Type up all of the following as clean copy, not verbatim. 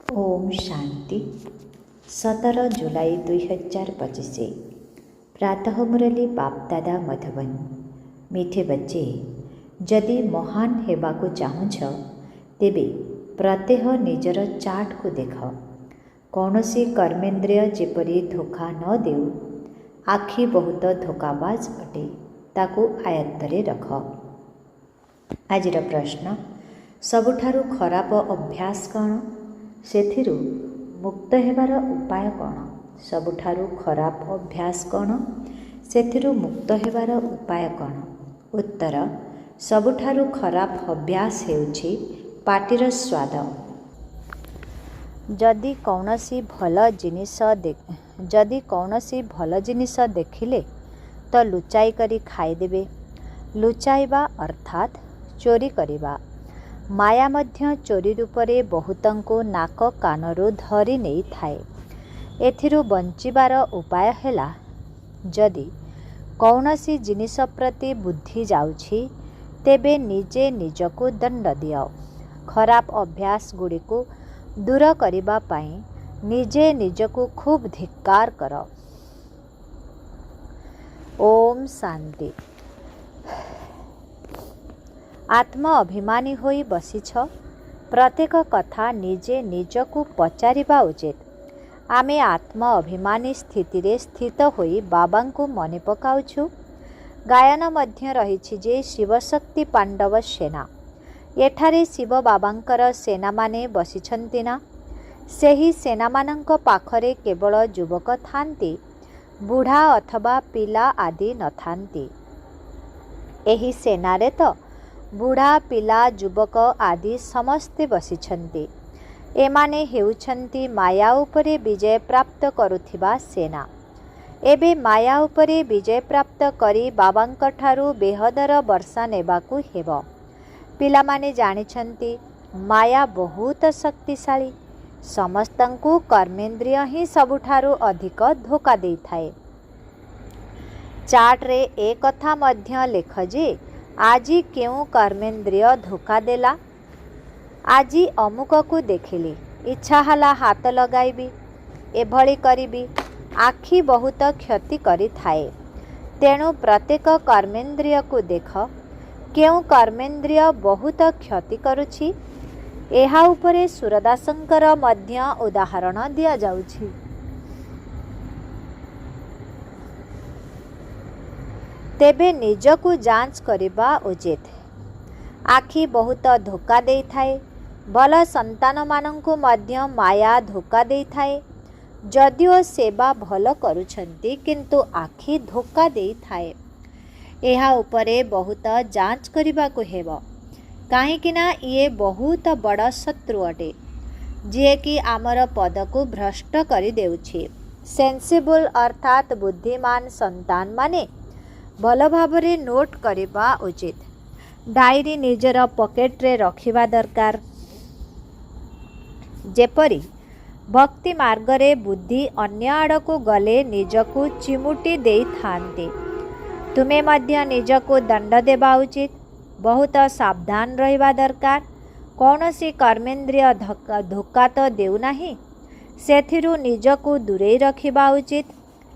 ओम शांति 17 जुलाई 2025 प्रातः मुरली बाप दादा मधुबन। मीठे बच्चे, जदि महान हेबाकु चाहुछ तेबे प्रत्यह निजर चार्ट को देख। कौनसी कर्मेंद्रिय जेपरी धोखा न देउ। आखि बहुत धोखाबाज अटे, ताकू आयत्तरे रख। आजिर प्रश्न, सबुठारु खराब अभ्यास कौन? सेथिरु मुक्त हेबार उपाय कौन? सबुठारु खराब अभ्यास कौन? सेथिरु मुक्त हेबार उपाय कौन? उत्तर, सबुठारु खराब अभ्यास हेउछि पाटिर स्वाद। जदि कौनसी भल जिनिस देखिले तो लुचाई करी खाइदेबे। लुचाइबा अर्थात चोरी करिबा। माया मध्य चोरी रूपरे बहुतंको नाक कानरू धरी नहीं थाए। एथिरु बंचिबार उपाय हेला, जदि कौनसी जिनिस प्रति बुद्धि जाउछि तेबे निजे निजको दंड दियो। खराब अभ्यास गुड़िको दूर करिबा पाई निजे निजको खूब धिक्कार कर। ओम शांति। आत्म अभिमानी होई बसिछ, प्रत्येक कथा निजे निजकु पचारिबा उचित। आमे आत्म अभिमानी स्थिति रे स्थित होई बाबांकु मने पकाउछु। गायन मध्य रहिछि जे शिवशक्ति पांडव सेना। एठारे शिव बाबांकर सेना माने बसिछन्ति ना? सेही सेना मानंक पाखरे केवल युवक थांती, बुढ़ा अथवा पिला आदि न थांती। एही सेनारे तो बुढ़ा पिला युवक आदि समस्ते बसिछन्ति। एमाने हेउछन्ति माया उपरे विजय प्राप्त करुथिबा सेना। एबे माया उपरे विजय प्राप्त करी बाबांक ठारू बेहदर वर्षा नेबाकू हेबो। पिलामाने जानिछन्ति माया बहुत शक्तिशाली। समस्तंकु कर्मेंद्रिय ही सबुठारू अधिक धोखा देइथाए। चार्ट रे ए कथा मध्य लेख जे आजी केउ कर्मेंद्रिय धोखा देला। आजी अमुक को देखिली, इच्छा हला हाथ लगाइबी, एभली करिबी। आखि बहुत क्षति करि थाए। तेणु प्रत्येक कर्मेंद्रिय को देख, केउ कर्मेंद्रिय बहुत क्षति करुछि। एहा उपरे सूरदासंकर मध्य उदाहरण दिया जाउछि। तेबे निजकु जांच करिबा उचित। आखि बहुत धोखा देई थाए। भल संतान मानंकु मध्य माया धोखा देई थाए। जदिओ सेवा भल करुछन्ति किंतु आखि धोखा देई थाए। एहा उपरे बहुत जांच करिबाकु हेबो, काहेकिना ये बहुत बड़ शत्रु अटे, जे कि आमर पदकु भ्रष्ट करि देउछि। सेंसिबल अर्थात बुद्धिमान संतान माने भल भावरे नोट करिबा उचित। डायरी निजर पॉकेट रे रखिबा दरकार। जेपरी भक्ति मार्ग रे बुद्धि अन्य आड़को गले निजकु चिमुटी देई थांते। तुमे मध्य निजकु दंड देबा उचित। बहुत सावधान रहिबा दरकार। कौनसी कर्मेंद्रिय धोखा तो देउ नाही, सेथिरु निजकु दूरेई रखिबा उचित।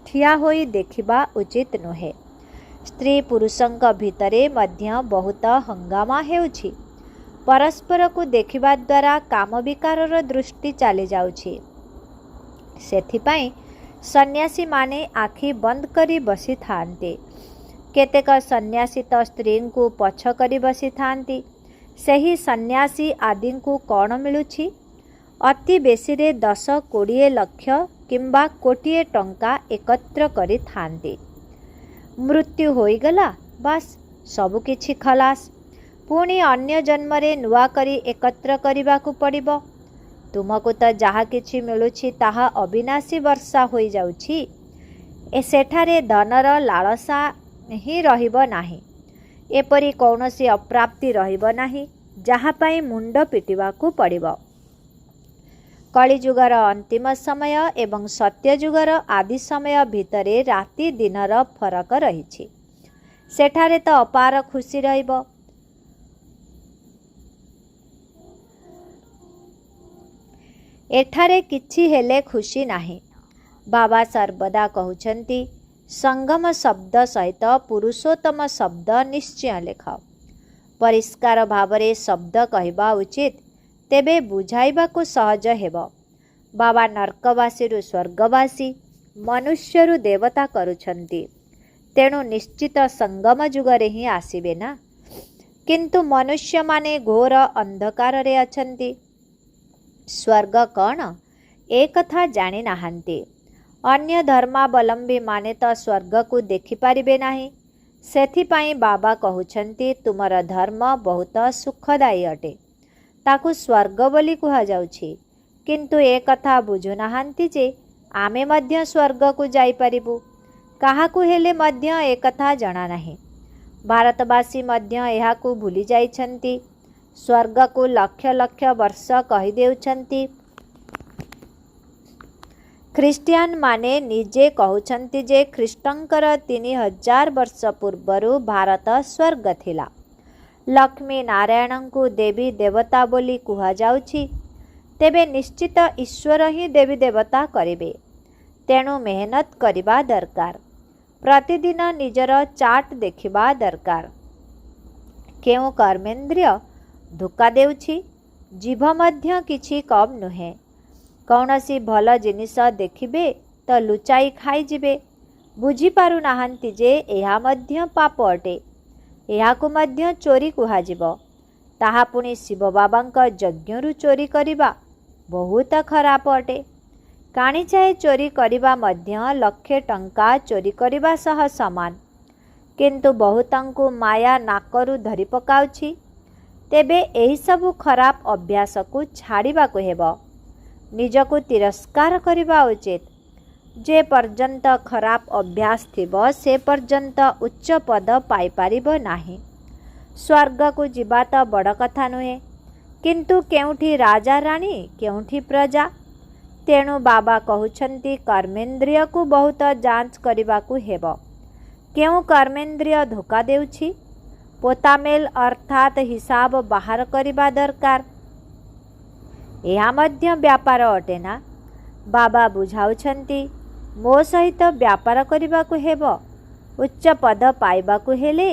ठिया होई देखिबा उचित नुहे। स्त्री पुरुषंक भितरे मध्य बहुत हंगामा हेउछि। परस्पर को देखिबा द्वारा काम विकारर दृष्टि चली जाउछि। सेथिपाई सन्यासी माने आखि बंद करी बसी थांते। केतेक सन्यासी तो स्त्री को पछ करी बसी थांती। सेही सन्यासी आदि को कौन मिलुछि? अति बेसी रे 10-20 लक्ष किंबा कोटिए टंका एकत्र करी थांती। मृत्यु होईगला, बस सबु किछि खलास। पुणी अन्य जन्मरे नुआ करी एकत्र करिबाकू पड़िबो। तुमको तो जहा किछि मिलुछि ताहा अविनाशी वर्षा होई जाउछि। ए सेठारे धनर लालसा ही रहिबो नाही। एपरि कौनसी अप्राप्ति रहिबो नाही, जहा पाई मुंड पिटिबाकू पड़िबो। कलिजुगर अंतिम समय एवं सत्यजुगर आदि समय भितरे राति दिनर फरक रहिछि। सेठारे तो अपार खुशी रहिबो। एठारे किछि हेले खुशी नाही। बाबा सर्वदा कहउछंती संगम शब्द सहित पुरुषोत्तम शब्द निश्चय लेख। परिष्कार भावरे शब्द कहवा उचित, तेबे बुझाइबाकु सहज हेब। बाबा नर्कवासीरु स्वर्गवासी, मनुष्यरु देवता करुछंती, तेणु निश्चित संगम जुगरे ही आसीबे ना। किंतु मनुष्य माने घोर अंधकार रे अछंती। स्वर्ग कौन ए कथा जानी नाहांती। अन्य धर्मावलंबी माने तो स्वर्ग को देखि पारिबे नाही। सेथिपाई बाबा कहउछंती तुमर धर्म बहुत सुखदायी अटे, ताकु स्वर्ग बोली कुहा जाउछि। किंतु ए कथा बुझु नाहांती जे आमे मध्य स्वर्ग को जाई पारिबु। काहाकु हेले मध्य ए कथा जणा नाही। भारतवासी मध्य एहाकु भूली जाइछंती। स्वर्ग को लक्ष लक्ष वर्ष कहि देउछंती। ख्रिस्टियान माने निजे कहउछंती जे ख्रीष्टंकर 3000 वर्ष पूर्वरु भारत स्वर्ग थिला। लक्ष्मी नारायण को देवी देवता बोली कुहा जाउछि, तेबे निश्चित ईश्वर ही देवी देवता करिबे। तेणु मेहनत करिबा दरकार। प्रतिदिन निजर चार्ट देखिबा दरकार। केउ कर्मेंद्रिय धोका देउछि, जीभ मध्य किछि कम नुहे। कौनसी भल जिनिस देखिबे तो लुचाई खाई जिबे। बुझी पारु नाहंती जे एहा मध्य पाप अटे। एहाकु मध्य चोरी कुहाजिबो। ताहा पुणी शिव बाबांक यज्ञरु चोरी करिबा बहुत खराप अटे। काणीचाए चोरी करिबा मध्य लक्षे टंका चोरी करिबा सह समान। किंतु बहुतंकु माया नाकरु धरि पकाउछि। तेबे एही सबु खराब अभ्यास को छाड़िबाकु हेबो। निजको तिरस्कार करिबा उचित। जे पर्यंत खराब अभ्यास थिबो से पर्यंत उच्च पद पाई पारिबो नाही। स्वर्ग को जिबा तो बड़ कथा नुहे, किंतु केउठी राजा रानी केउठी प्रजा। तेणु बाबा कहउछंती कर्मेंद्रिय को बहुत जांच करिबाकु हेबो। केउ कर्मेंद्रिय धोका देउछि, पोतामेल अर्थात हिसाब बाहर करिबा दरकार। एहा मध्य व्यापार अटे ना। बाबा बुझाउछंती मो सहित व्यापार करिबाकु हेबो। उच्च पद पाइबाकु हेले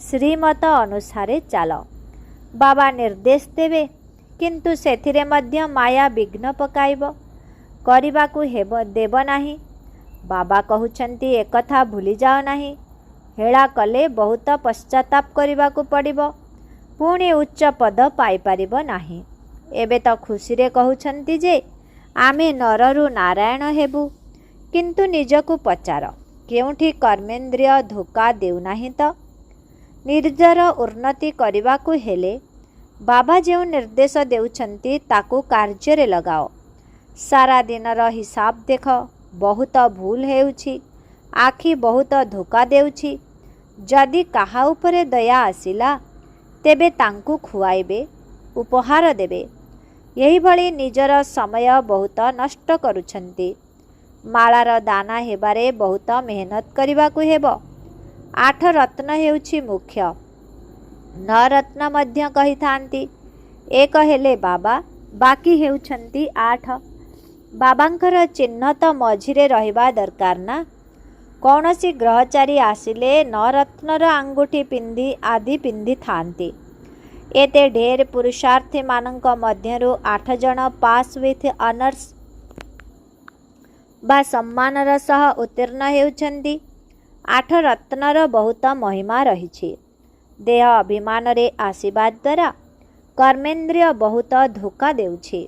श्रीमत अनुसारे चाल। बाबा निर्देश देवे, किंतु सेथिरे मध्य माया विघ्न पकाइबो। करिबाकु हेबो देब नाही। बाबा कहउछंती एकथा भूली जाओ नाही। हेळा कले बहुत पश्चाताप करिबाकु पड़िबो। पुणी उच्च पद पाई पारिबो नाही। एबे तो खुशी रे कहउछंती जे आमे नररु नारायण हेबु। किंतु निजकु पचार, केउठी कर्मेंद्रिय धोका देउ नाही तो। निर्जर उन्नति करिबाकु हेले बाबा जेउ निर्देश देउछंती ताकु कार्य रे लगाओ। सारा दिनर हिसाब देख, बहुत भूल हेउछि। आखि बहुत धोका देउछि। जदि काहा उपरे दया आसिला तेबे तांकु खुआइबे, उपहार देबे। यही भली निजर समय बहुत नष्ट करुछंती। मालार दाना हेबारे बहुत मेहनत करिबाकु हेबो। 8 रत्न हेउछि मुख्य, 9 रत्न मध्य कहिथांती। एक हेले बाबा, बाकी हेउछंती 8। बाबांकर चिन्ह तो मझिरे रहिबा दरकार ना। कौनसी ग्रहचारी आसिले 9 रत्नर आंगुठी पिंधी आदि पिंधी थांती। एते ढेर पुरुषार्थी मानक मध्यरु 8 जन पास विथ ऑनर्स बा सम्मानर सह उत्तीर्ण हेउछंती। 8 रत्नर बहुत महिमा रहिछि। देह अभिमान रे आशीर्वाद द्वारा कर्मेंद्रिय बहुत धोका देउछि।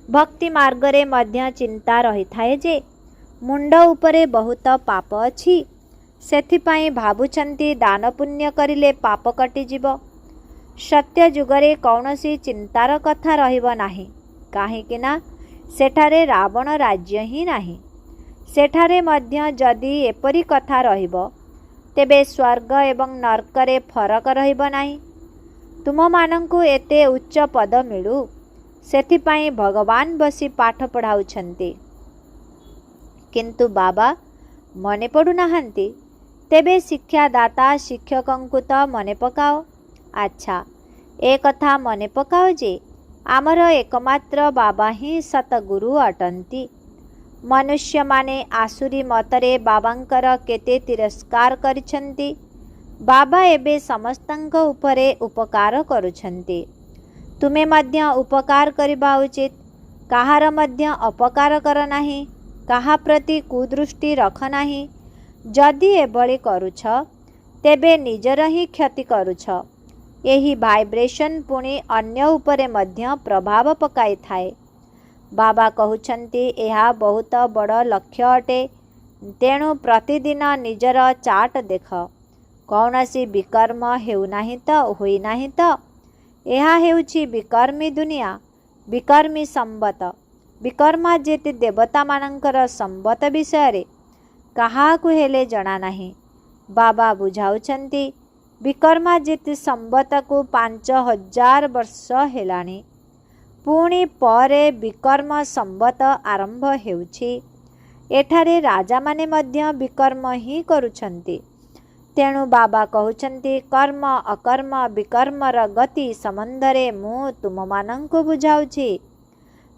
भक्ति मार्ग रे मध्य चिंता रही थाए जे मुंड उपरे बहुत पाप अछि। सेथिपाई भाबुछंती दान पुण्य करिले पाप कटि जिवो। सत्य जुगरे कौनसी चिंतार कथा रहिब नाही। काहेकि ना सेठारे रावण राज्य ही नाही। सेठारे मध्य जदि एपरी कथा रहिब तेबे स्वर्ग एवं नरकरे फरक रहिब नाही। तुम मानंकु एते उच्च पद मिलु, सेथिपाई भगवान बसी पाठ पढ़ाउछंती। किंतु बाबा मने पड़ु नाहंती। तेबे शिक्षादाता शिक्षकंकु तो मने पकाओ। अच्छा, ए कथा मने पकाओ जे आमर एकमात्र बाबा ही सतगुरु अटंती। मनुष्य माने आसुरी मतरे बाबांकर केते तिरस्कार करिछंती। बाबा एबे समस्तंक उपरे उपकार करुछंती। तुमे मध्य उपकार करिबा उचित, काहार मध्य अपकार कर नाही, काहा प्रति कुदृष्टि रख नाही। जदि एभली करुछ तेबे निजर ही क्षति करुछ। यही भाइब्रेशन पुणी अन्य उपरे मध्य प्रभाव पकाई थाए। बाबा कहउछंती एहा बहुत बड़ लक्ष्य अटे। तेणु प्रतिदिन निजर चाट देख, कौनसी विकर्म हेउ नाही त होई नाही त। एहा हेउछि विकर्मी दुनिया, विकर्मी संबत। विकर्मा जेते देवता मानंकर संबत विषय काहाकु हेले जणा नाही। बाबा बुझाउछंती विकर्मा जेते संबत को 5000 वर्ष हेलाणी, पुणी परे विकर्म संबत आरंभ हेउछि। एठारे राजा माने मध्य विकर्म ही करुछंती। तेणु बाबा कहउछंती कर्म अकर्म विकर्मर गति संबंधरे मु तुम मानंकु बुझाउछि।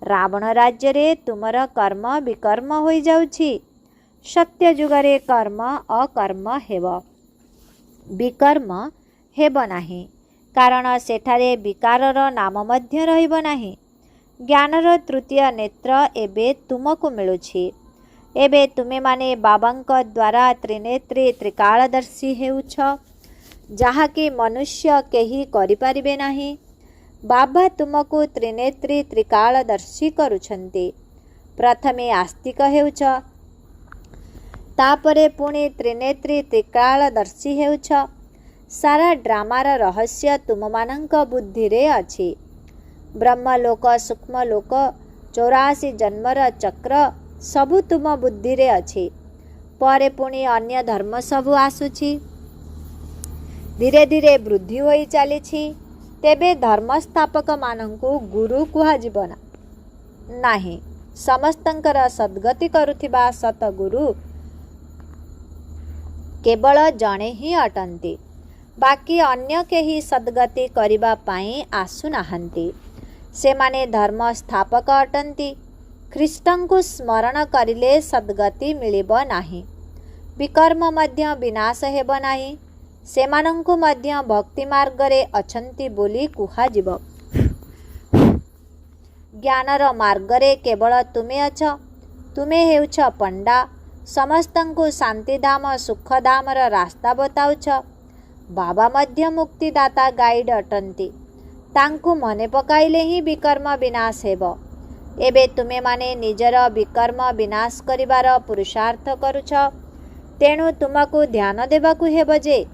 रावण राज्य रे तुमर कर्म विकर्म होई जाउछि। सत्य जुगरे कर्म अकर्म हेब, विकर्म हेब नाही, कारण सेठारे विकारर नाम मध्य रहिब नाही। ज्ञानर तृतीय नेत्र एबे तुमको मिलुछि। एबे तुमे माने बाबांक द्वारा त्रिनेत्री त्रिकालदर्शी हेउछ, जाहाकि मनुष्य केही करिपारिबे नाही। बाबा तुमको त्रिनेत्री त्रिकालदर्शी करुछंती। प्रथमे आस्तिक हेउछ, तापरे पुणी त्रिनेत्री त्रिकालदर्शी हेउछ। सारा ड्रामार रहस्य तुममानंक बुद्धि रे अछि। ब्रह्मलोक सूक्ष्मलोक 84 जन्मर चक्र सबु तुम बुद्धि रे अछि। परे पुणी अन्य धर्म सबु आसुछि, धीरे धीरे वृद्धि होई चलीछि। तेबे धर्म स्थापक मानंकु गुरु कुहाजिब नाही। समस्तंकर सद्गति करुथिबा सतगुरु केवल जणे ही अटंती। बाकी अन्य केही सद्गति करिबा पाई आसु नाहंती। से माने धर्म स्थापक अटंती। ख्रीष्टंकु स्मरण करिले सद्गति मिलिब नाही, विकर्म मध्य विनाश हेब नाही। सेमानंकु मध्य भक्ति मार्ग रे अछंती बोली कुहाजिब। ज्ञानर मार्ग रे केवल तुमे अछ। तुमे हेउछ पंडा, समस्तंकु शांतिधाम सुखधामर रास्ता बताउछ। बाबा मध्य मुक्तिदाता गाइड अटंती। तांकु मने पकाइले ही विकर्म विनाश हेब। एबे तुमे माने निजर विकर्म विनाश करिवार पुरुषार्थ करुछ। तेणु तुमको ध्यान देबाकु हेब जे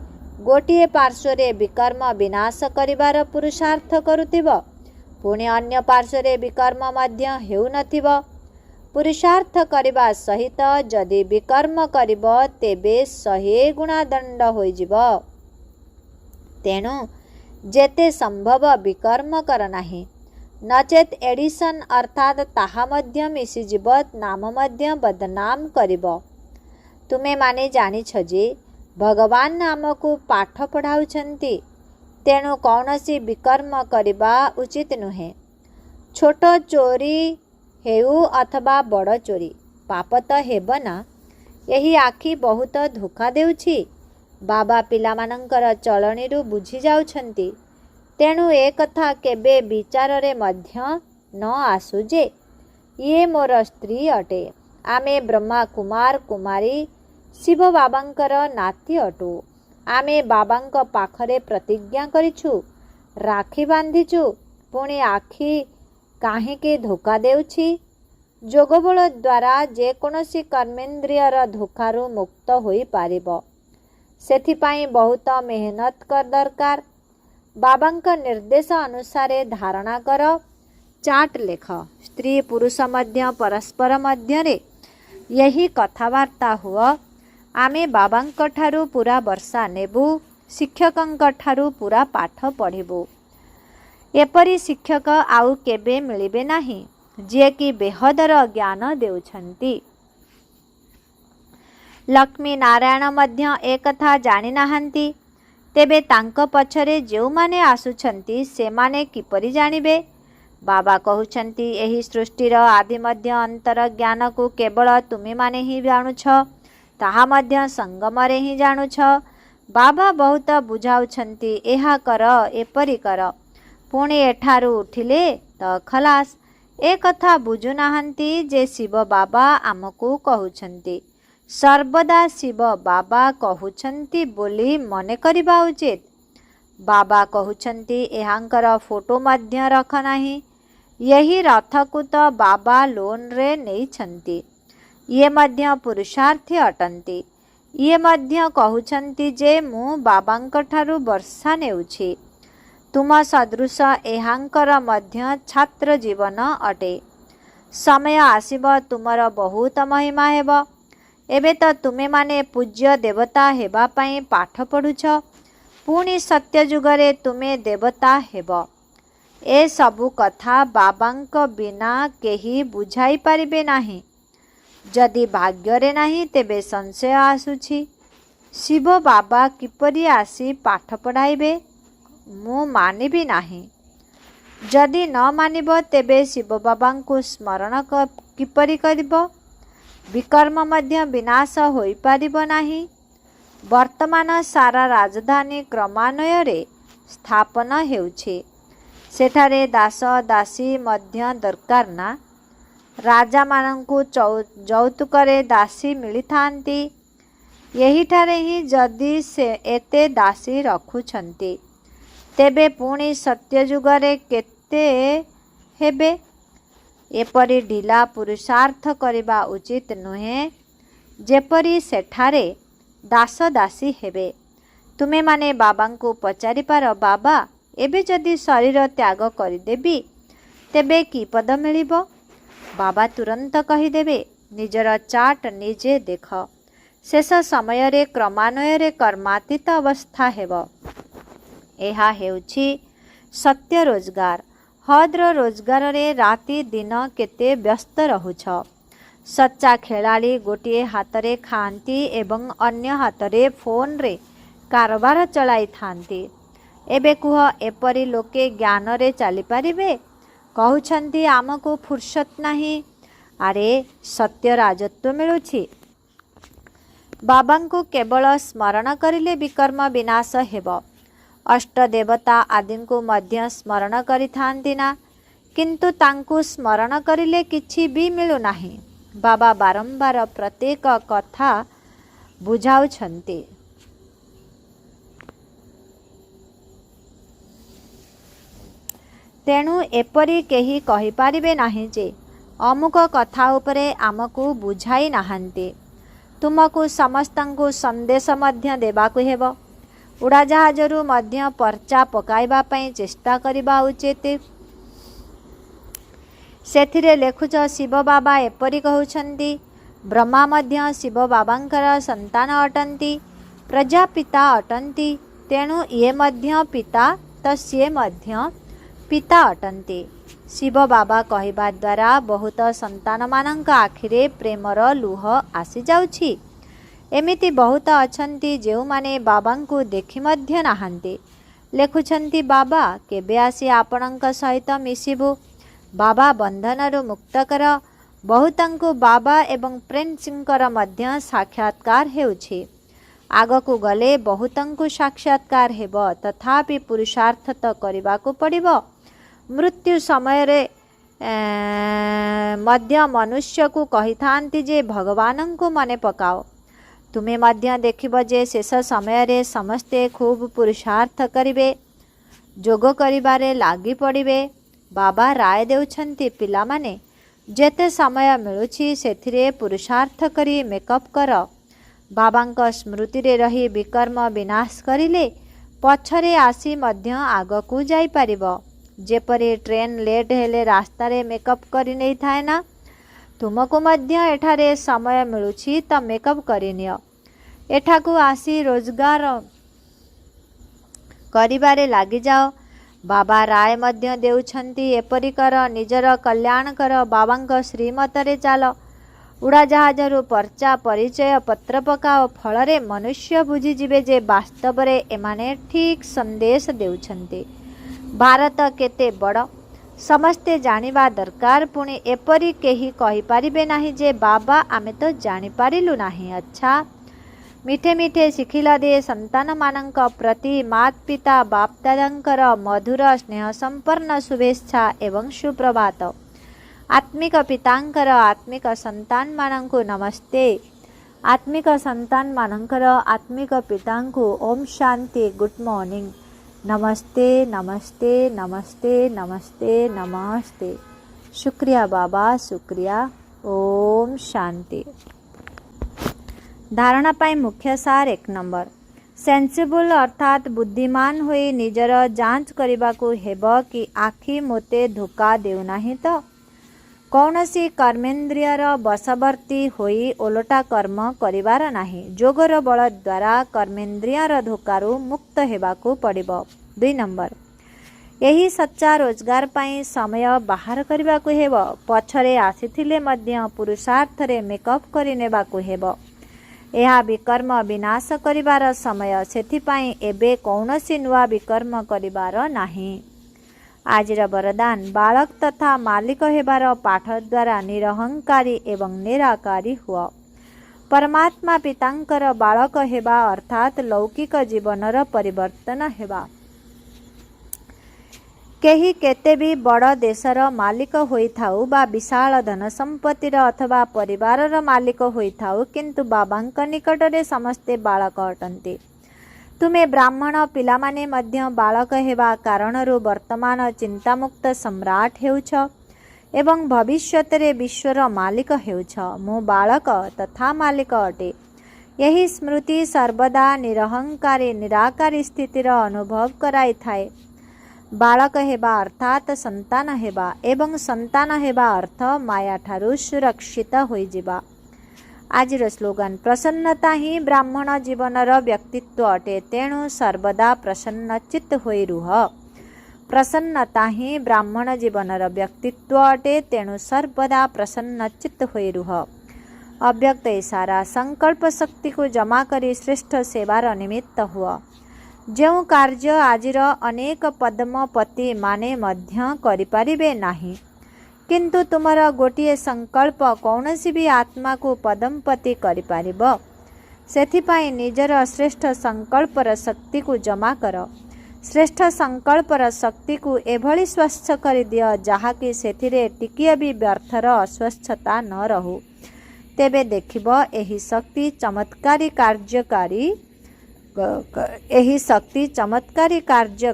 गोटिए पार्श्वरे विकर्म विनाश करिवार पुरुषार्थ करुथिब, पुणी अन्य पार्श्वरे विकर्म मध्य हेउ नथिब। पुरुषार्थ करिबा सहित जदि विकर्म करिब तेबे 100 गुणा दंड होइजिब। तेणु जेते संभव विकर्म कर नाही, नचेत एडिशन अर्थात ताहा मध्य मिसिजिब, नाम मध्य बदनाम करिब। तुमे माने जानिछ जे भगवान नामको पाठ पढ़ाउछंती। तेणु कौनसी विकर्म करिबा उचित नुहे। छोट चोरी हेउ अथवा बड़ चोरी पाप तो हेब ना। यही आखि बहुत धोखा देउछि। बाबा पिलामानंकर चलणीरु बुझी जाउछंती। तेणु ए कथा केबे विचार रे मध्य न आसु जे ये मोर स्त्री अटे, आमे ब्रह्मा कुमार कुमारी शिव बाबांकर नाती अटु। आमे बाबांक पाखरे प्रतिज्ञा करिछु, राखी बांधिछु, पुणी आखि काहेके धोखा देउछि। जोगबल द्वारा जेकोसी कर्मेन्द्रियर धोखारु मुक्त होई पारिब। सेथिपाई बहुत मेहनत कर दरकार। बाबांक निर्देश अनुसार धारणा कर, चाट लेख। स्त्री पुरुष मध्य परस्पर मध्य रे यही कथावार्ता हुआ। आमे बाबांक ठारू पूरा वर्षा नेबु, शिक्षकंक ठारू पूरा पाठ पढ़िबु। एपरी शिक्षक आउ केबे मिलिबे नाही, जे कि बेहदर ज्ञान देउछंती। लक्ष्मी नारायण मध्य एक कथा जानि नाहंती। तेबे तांक पछरे जेउ माने आसुछंती से माने किपरि जानिबे। बाबा कहउछन्ति एही सृष्टिर आदि मध्य अंतर ज्ञान को केवल तुमे माने ही जानुछ, ताहा मध्य संगमरे ही जानुछ। बाबा बहुत बुझाउछन्ति एहा कर एपरि कर, पुणी एठारु उठिले त खलास। ए कथा बुझु नाहंती जे शिव बाबा आमको कहउछन्ति, सर्वदा शिव बाबा कहउछन्ति बोली मने करिबा उचित। बाबा कहउछन्ति एहांकर फोटो मध्य रख नाही, यही रथ को तो बाबा लोन रे नेइछन्ति, ये मध्य पुरुषार्थी अटंती। ये मध्य कहउछन्ति जे मु बाबांक ठारु वर्षा नेउछि, तुम सदृश एहांकर मध्य छात्र जीवन अटे। समय आसिब तुमर बहुत महिमा हेब। एबे तो तुमे माने पूज्य देवता हेबा पई पाठ पढुछ, पुणी सत्य जुगरे तुमे देवता हेब। ए सबु कथा बाबांक बिना केही बुझाई पारिबे नाही। जदि भाग्यरे नाही तेबे संशय आसुछि, शिव बाबा किपरि आसी पाठ पढ़ाइबे, मु मानिबी नाही। जदि न मानिब तेबे शिव बाबांकु स्मरण किपरि करिब, विकर्म मध्य विनाश होई पारिब नाही। वर्तमान सारा राजधानी क्रमान्वୟରେ स्थापन हेउछि, सेठारे दास दासी मध्य दरकार ना। राजा मानंकु जौतुकरे दासी मिली थांती, यही ठारे ही जदि से एते दासी रखुछंती तेबे पुणी सत्य जुगरे केते हेबे। एपरि ढिला पुरुषार्थ करिबा उचित नुहे, जेपरि सेठारे दास दासी हेबे। तुमे माने बाबांकु पचारि पार, बाबा एबे जदि शरीर त्याग करिदेबी तेबे की पद मिलिब? बाबा तुरंत कहिदेबे, निजर चाट निजे देख। शेष समय रे क्रमान्वୟରେ कर्मातीत अवस्था हेब। एहा हेउछि सत्य रोजगार। हद्र रोजगार रे राति दिन केते व्यस्त रहुछ। सच्चा खेलाड़ी गोटे हातरे खांती एवं अन्य हातरे फोन रे कारोबार चलाई थांती। एबे कुह एपरि लोके ज्ञान रे चली पारिबे? कहउछन्ति आमको फुर्सत नाही। अरे सत्य राजत्व मिलुछि। बाबांको केवल स्मरण करिले विकर्म विनाश हेब। अष्ट देवता आदि को मध्य स्मरण करिथांती ना, किंतु तांकु स्मरण करिले किछि भी मिलु नाही। बाबा बारंबार प्रत्येक कथा बुझाउछन्ति। तेणु एपरि केही कहि पारिबे नाही जे अमुक कथा उपरे आमको बुझाई नाहंती। तुमको समस्तंकु संदेश मध्य देबाकु हेब। उड़ाजहाजरु मध्य पर्चा पकाइबा पई चेष्टा करिबा उचित। सेथिरे लेखुच शिव बाबा एपरि कहउछन्ति, ब्रह्मा मध्य शिव बाबांकर संतान अटंती, प्रजापिता अटंती। तेणु ये मध्य पिता त सिए मध्य पिता अटंती। शिव बाबा कहिबा द्वारा बहुत संतान मानक आखिरे प्रेमर लुह आसी जाउछि। एमिति बहुत अछंती जेउ माने बाबांकु देखि मध्य नाहंती। लेखुछन्ति, बाबा केबे आसी आपणक सहित मिसिबु। बाबा बंधनरु मुक्त कर। बहुतंकु बाबा एवं प्रिंसिंकर मध्य साक्षात्कार हेउछि। आगकु गले बहुतंकु साक्षात्कार हेब, तथापि पुरुषार्थ त करिबाकु पड़िबो। मृत्यु समय रे मध्य मनुष्य को कहिथांती जे भगवान को मने पकाओ। तुमे मध्य देखिब जे शेष समय रे समस्ते खूब पुरुषार्थ करिवे, जोग करिबारे लागी पड़िवे। बाबा राय देउछन्ति, पिला माने जेते समय मिलुछि सेथिरे पुरुषार्थ करी मेकअप कर। बाबांक स्मृति रे रही विकर्म विनाश करिले पछरे आसी मध्य आगकु जाई पारिबो। जेपरि ट्रेन लेट हेले रास्ता रे मेकअप करि नै थाए ना, तुमको मध्य एठारे समय मिलुछि त मेकअप करिनियो। एठाकु आसी रोजगार करिबारे लागि जाओ। बाबा राय मध्य देउछन्ति, एपरि कर, निजर कल्याण कर। बाबांक श्रीमत रे चाल। उड़ाजहाजरु पर्चा परिचय पत्र पकाओ। फलरे मनुष्य बुझी जिवे जे वास्तव रे एमाने ठीक संदेश देउछन्ति। भारत केते बड़, समस्ते जानिबा दरकार। पुणी एपरी केही कहि पारिबे नाही जे बाबा आमे तो जानि पारिलु नाही। अच्छा मिठे मिठे शिखिला दे संतान मानक प्रति मात पिता बाप दादांकर मधुर स्नेह संपन्न शुभेच्छा एवं सुप्रभात। आत्मिक पितांकर आत्मिक संतान मानंकु नमस्ते। आत्मिक संतान मानंकर आत्मिक पितांकु ओम शांति गुड मॉर्निंग नमस्ते नमस्ते नमस्ते नमस्ते नमस्ते। शुक्रिया बाबा शुक्रिया। ओम शांति। धारणा पाई मुख्य सार 1 नंबर सेंसिबल अर्थात बुद्धिमान होई निजर जांच करबाकू हेबो कि आखि मोते धोखा देउ नाही तो। कौनसी कर्मेन्द्रियर बशवर्ती होई ओलटा कर्म करिवार नाही। जोगर बल द्वारा कर्मेन्द्रियर धोकारु मुक्त हेबाकू पड़िबो। 2 नंबर यही सच्चा रोजगार पाई समय बाहर करबाकू हेबो। पछरे आसीथिले मध्य पुरुषार्थ रे मेकअप करि नेबाकू हेबो। यह विकर्म विनाश करिवार समय सेथिपाई एबे कौनसी नुआ विकर्म करिवार नाही। आजिर वरदान बालक तथा मालिक हेबार पाठ द्वारा निरहंकारी एवं निराकारी हुआ। परमात्मा पितांकर बालक हेबा अर्थात लौकिक जीवनर परिवर्तन हेबा। केही केते भी बड़ देशर मालिक होइथाउ बा विशाल धन संपत्तिर अथवा परिवारर मालिक होइथाउ किंतु बाबांक निकटरे समस्ते बालक अटंती। तुमे ब्राह्मण पिलामाने मध्य बालक हेबा कारणरू वर्तमान चिंतामुक्त सम्राट हेउछ एवं भविष्यतरे विश्वर मालिक हेउछ। मु बालक तथा मालिक अटे। यही स्मृति सर्वदा निरहंकारी निराकारी स्थितिर अनुभव कराई थाए। बालक हेबा अर्थात संतान हेबा एवं संतान हेबा अर्थ माया ठारू सुरक्षित होई जिबा। आजिर स्लोगान प्रसन्नता ही ब्राह्मण जीवनर व्यक्तित्व अटे तेणु सर्वदा प्रसन्नचित्त होई रुह। प्रसन्नता ही ब्राह्मण जीवनर व्यक्तित्व अटे तेणु सर्वदा प्रसन्नचित्त होई रुह। अव्यक्त इशारा संकल्प शक्ति को जमा करी श्रेष्ठ सेवार निमित्त हुआ। जो कार्य आजिर अनेक पद्मपति माने मध्य करिपारिबे नाही किंतु तुमर गोटिए संकल्प कौनसी भी आत्मा को पद्मपति करिपारिबो। सेथिपाई निजर श्रेष्ठ संकल्पर शक्ति को जमा कर। श्रेष्ठ संकल्पर शक्ति को एभली स्वच्छ कर दियो जहाँकि सेथिरे टिकिए भी व्यर्थर अस्वच्छता न रहू। तेबे देखिबो एही शक्ति चमत्कारी कार्य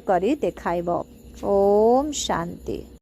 करी देखाइबो। ओम शांति।